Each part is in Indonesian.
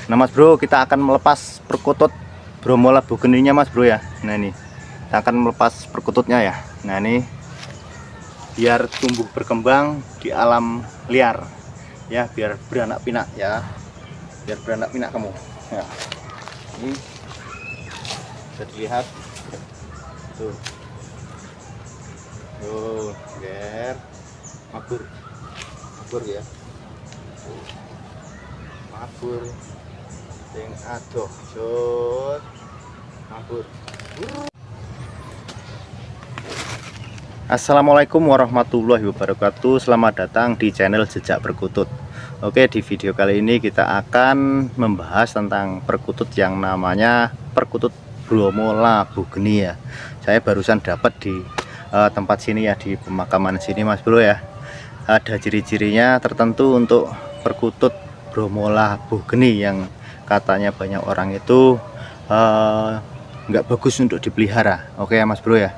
Nah Mas Bro, kita akan melepas perkutut Bromo Labu Geninya Mas Bro ya. Nah ini kita akan melepas perkututnya ya. Nah ini biar tumbuh berkembang di alam liar ya, biar beranak pinak ya, biar beranak pinak kamu ya. Ini bisa dilihat tuh, biar mabur ya, mabur sing adoh jod mabur. Assalamualaikum warahmatullahi wabarakatuh. Selamat datang di channel Jejak Perkutut. Oke, di video kali ini kita akan membahas tentang perkutut yang namanya perkutut Bromo Labu Geni ya. Saya barusan dapat di tempat sini ya, di pemakaman sini Mas Bro ya. Ada ciri-cirinya tertentu untuk perkutut Bromo Labu Geni yang katanya banyak orang itu nggak bagus untuk dipelihara. Oke ya Mas Bro ya.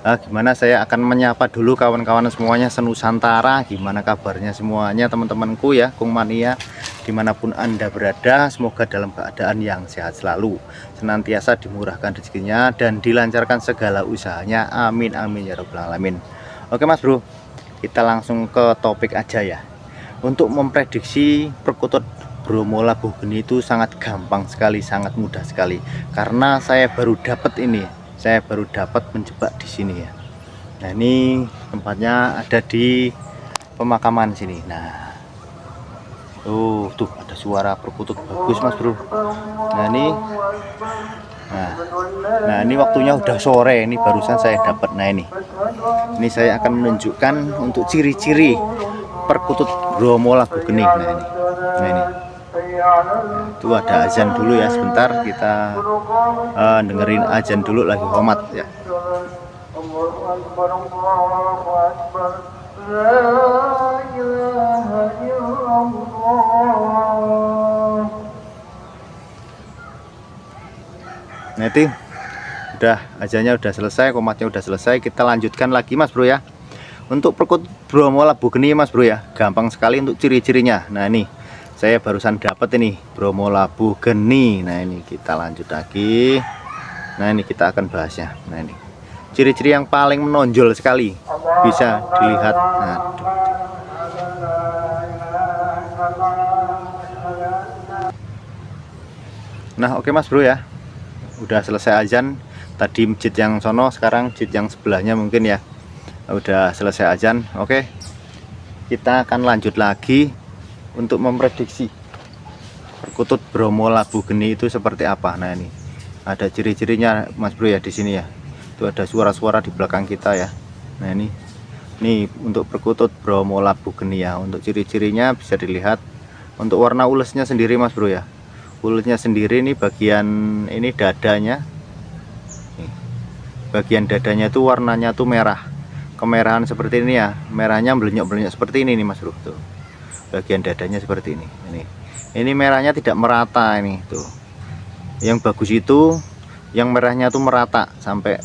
Gimana, saya akan menyapa dulu kawan-kawan semuanya senusantara. Gimana kabarnya semuanya teman-temanku ya, Kung Mania, dimanapun Anda berada, semoga dalam keadaan yang sehat selalu, senantiasa dimurahkan rezekinya dan dilancarkan segala usahanya, amin amin ya rabbal alamin. Oke Mas Bro, kita langsung ke topik aja ya. Untuk memprediksi perkutut Bromo Labu Geni itu sangat gampang sekali, sangat mudah sekali, karena saya baru dapat menjebak di sini ya. Nah ini tempatnya ada di pemakaman sini. Nah tuh ada suara perkutut bagus Mas Bro. Nah ini waktunya udah sore, ini barusan saya dapat. Nah ini saya akan menunjukkan untuk ciri-ciri perkutut Bromo Labu Geni. Nah ini itu ada azan dulu ya, sebentar kita dengerin azan dulu, lagi khomat ya. Nah itu udah azannya udah selesai, khomatnya udah selesai, kita lanjutkan lagi Mas Bro ya. Untuk perkutut Bromo Labu Geni Mas Bro ya, gampang sekali untuk ciri-cirinya. Nah ini saya barusan dapat ini Bromo Labu Geni. Nah ini kita lanjut lagi. Nah ini kita akan bahasnya. Nah ini ciri-ciri yang paling menonjol sekali bisa dilihat. Nah oke Mas Bro ya, udah selesai azan. Tadi masjid yang sono, sekarang masjid yang sebelahnya mungkin ya udah selesai azan. Oke, kita akan lanjut lagi untuk memprediksi perkutut Bromo Labu Geni itu seperti apa. Nah ini ada ciri-cirinya Mas Bro ya di sini ya. Itu ada suara-suara di belakang kita ya. Nah ini untuk perkutut Bromo Labu Geni ya. Untuk ciri-cirinya bisa dilihat untuk warna ulesnya sendiri Mas Bro ya. Ulesnya sendiri ini bagian ini dadanya. Nih, bagian dadanya itu warnanya tuh merah. Kemerahan seperti ini ya. Merahnya melenyok-melenyok seperti ini nih Mas Bro tuh. Bagian dadanya seperti ini. Ini merahnya tidak merata ini tuh. Yang bagus itu yang merahnya tuh merata sampai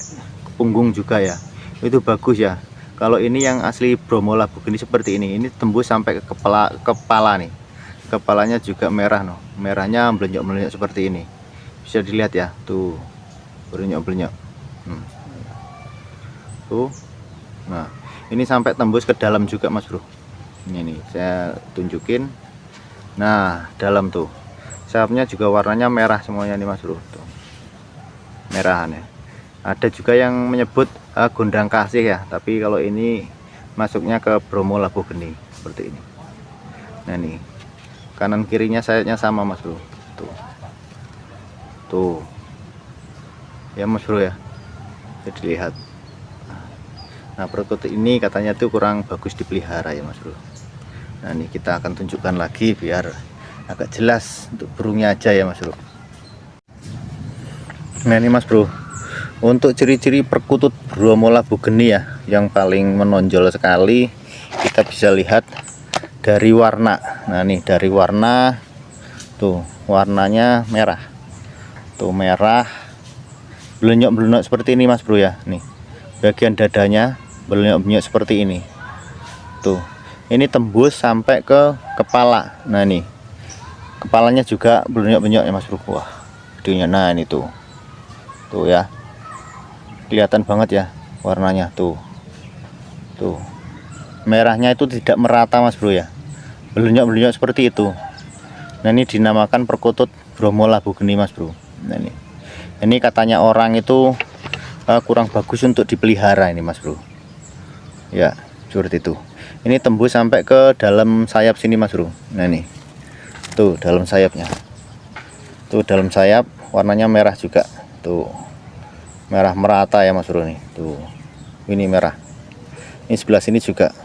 ke punggung juga ya. Itu bagus ya. Kalau ini yang asli Bromo Labu Geni seperti ini tembus sampai ke kepala nih. Kepalanya juga merah noh. Merahnya melenyok-melenyok seperti ini. Bisa dilihat ya, tuh. Melenyok-melenyok. Tuh. Nah, ini sampai tembus ke dalam juga Mas Bro. Ini saya tunjukin. Nah dalam tuh sayapnya juga warnanya merah semuanya nih Mas Bro tuh. Merahan ya. Ada juga yang menyebut gondang kasih ya, tapi kalau ini masuknya ke Bromo Labu Geni seperti ini. Nah nih kanan kirinya sayapnya sama Mas Bro tuh ya Mas Bro ya, jadi lihat. Nah perkutut ini katanya tuh kurang bagus dipelihara ya Mas Bro. Nah ini kita akan tunjukkan lagi biar agak jelas untuk burungnya aja ya Mas Bro. Nah ini Mas Bro, untuk ciri-ciri perkutut Bromo Labu Geni ya, yang paling menonjol sekali kita bisa lihat dari warna. Nah nih dari warna tuh, warnanya merah tuh, merah belenyok-belenyok seperti ini Mas Bro ya. Nih bagian dadanya belenyok-belenyok seperti ini tuh. Ini tembus sampai ke kepala. Nah nih kepalanya juga belenyok-belenyok ya Mas Bro. Wah, gedenya. Nah ini tuh ya, kelihatan banget ya warnanya tuh merahnya itu tidak merata Mas Bro ya, belenyok-belenyok seperti itu. Nah ini dinamakan perkutut Bromo Labu Geni Mas Bro. Nah ini katanya orang itu kurang bagus untuk dipelihara ini Mas Bro ya, seperti itu. Ini tembus sampai ke dalam sayap sini Mas Bro. Nah ini tuh dalam sayapnya, tuh dalam sayap warnanya merah juga tuh, merah merata ya Mas Bro nih tuh. Ini merah, ini sebelah sini juga,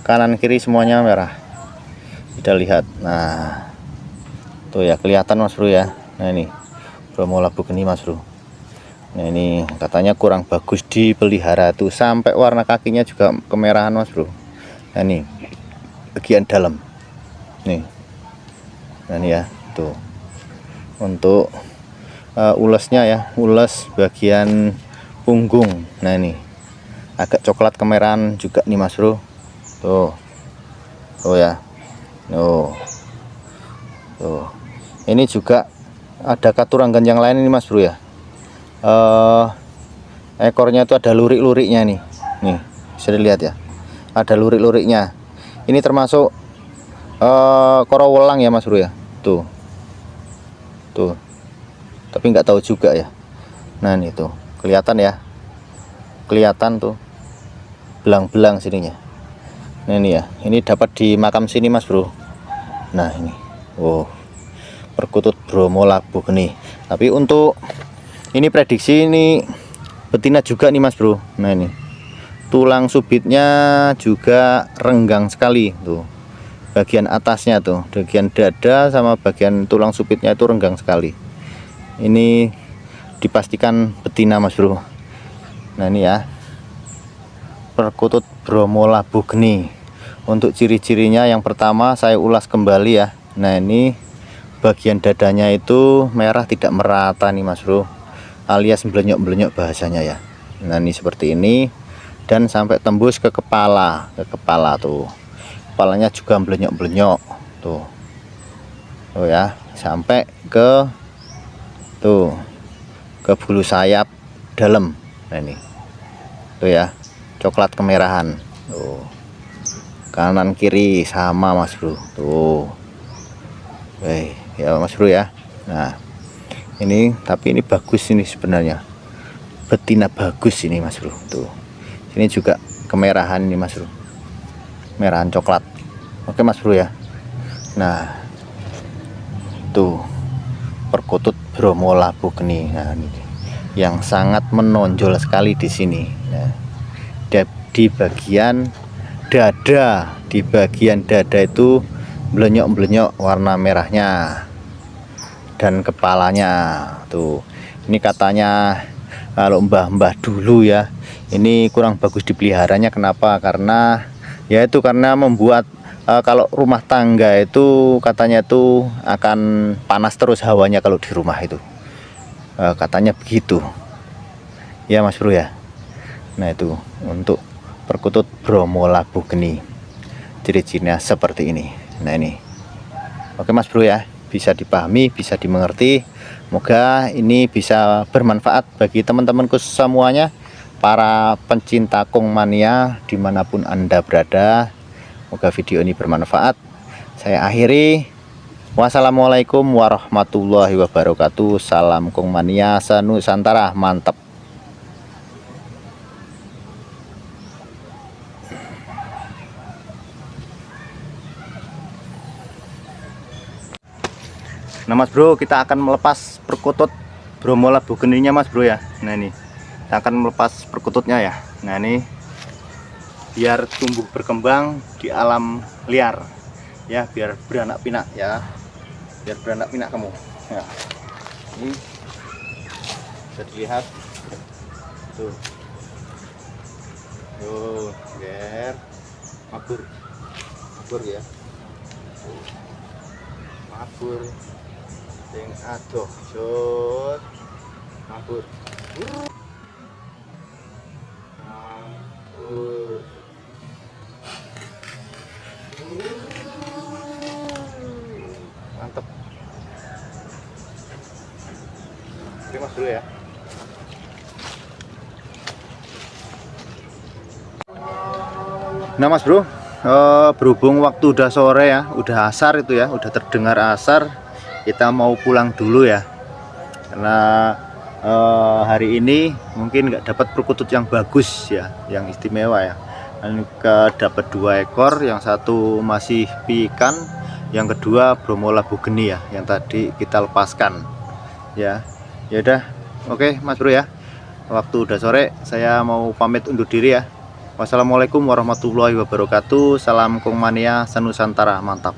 kanan kiri semuanya merah, kita lihat. Nah tuh ya, kelihatan Mas Bro ya. Nah ini Bromo Labu Geni Mas Bro. Nah ini katanya kurang bagus dipelihara tuh, sampai warna kakinya juga kemerahan Mas Bro. Nah ini bagian dalam nih. Nah ini ya tuh untuk ulesnya ya, ules bagian punggung. Nah ini agak coklat kemerahan juga nih Mas Bro tuh ya. Tuh ini juga ada katuranggan yang lain ini Mas Bro ya. Ekornya itu ada lurik-luriknya nih bisa dilihat ya, ada lurik-luriknya. Ini termasuk korowelang ya Mas Bro ya tuh tapi nggak tahu juga ya. Nah ini tuh kelihatan ya, kelihatan tuh belang-belang sininya. Nah ini ya, ini dapat di makam sini Mas Bro. Nah ini perkutut Bromo Labu Geni. Tapi untuk ini prediksi ini betina juga nih Mas Bro. Nah ini tulang subitnya juga renggang sekali tuh, bagian atasnya tuh, bagian dada sama bagian tulang subitnya itu renggang sekali. Ini dipastikan betina Mas Bro. Nah ini ya perkutut Bromo Labu Geni. Untuk ciri-cirinya yang pertama saya ulas kembali ya. Nah ini bagian dadanya itu merah tidak merata nih Mas Bro, alias belenyok-belenyok bahasanya ya. Nah ini seperti ini, dan sampai tembus ke kepala tuh, kepalanya juga belenyok-belenyok tuh ya, sampai ke bulu sayap dalam. Nah ini tuh ya, coklat kemerahan tuh, kanan kiri sama Mas Bro tuh. Ya Mas Bro ya. Nah ini tapi ini bagus ini sebenarnya, betina bagus ini Mas Bro tuh. Ini juga kemerahan ini Mas Bro, merahan coklat. Oke Mas Bro ya. Nah tuh perkutut Bromo Labu Geni. Nah ini yang sangat menonjol sekali di sini. Nah, di bagian dada, itu belenyok-belenyok warna merahnya, dan kepalanya tuh. Ini katanya kalau mbah-mbah dulu ya, ini kurang bagus dipeliharanya. Kenapa? Karena yaitu karena membuat kalau rumah tangga itu katanya itu akan panas terus hawanya kalau di rumah itu, katanya begitu ya Mas Bro ya. Nah itu untuk perkutut Bromo Labu Geni, ciri-cirinya seperti ini. Nah ini oke Mas Bro ya, bisa dipahami, bisa dimengerti. Semoga ini bisa bermanfaat bagi teman-temanku semuanya, para pencinta kong mania dimanapun Anda berada. Semoga video ini bermanfaat. Saya akhiri. Wassalamualaikum warahmatullahi wabarakatuh. Salam kong mania senusantara, mantap. Nah Mas Bro, kita akan melepas perkutut Bromo Labu Geninya Mas Bro ya. Nah ini kita akan melepas perkututnya ya. Nah ini biar tumbuh berkembang di alam liar ya, biar beranak pinak ya, biar beranak pinak kamu ya. Ini bisa dilihat tuh biar mabur ya, mabur sing adoh jod mabur mantep. bro ya. Nah mas bro, berhubung waktu udah sore ya, udah asar itu ya, udah terdengar asar, kita mau pulang dulu ya, karena hari ini mungkin nggak dapat perkutut yang bagus ya, yang istimewa ya. Dan dapat 2 ekor, yang satu masih pikan, yang kedua Bromo labu geni ya, yang tadi kita lepaskan ya. Ya udah, oke mas bro ya, waktu udah sore, saya mau pamit undur diri ya. Wassalamualaikum warahmatullahi wabarakatuh. Salam Kongmania Sanusantara, mantap.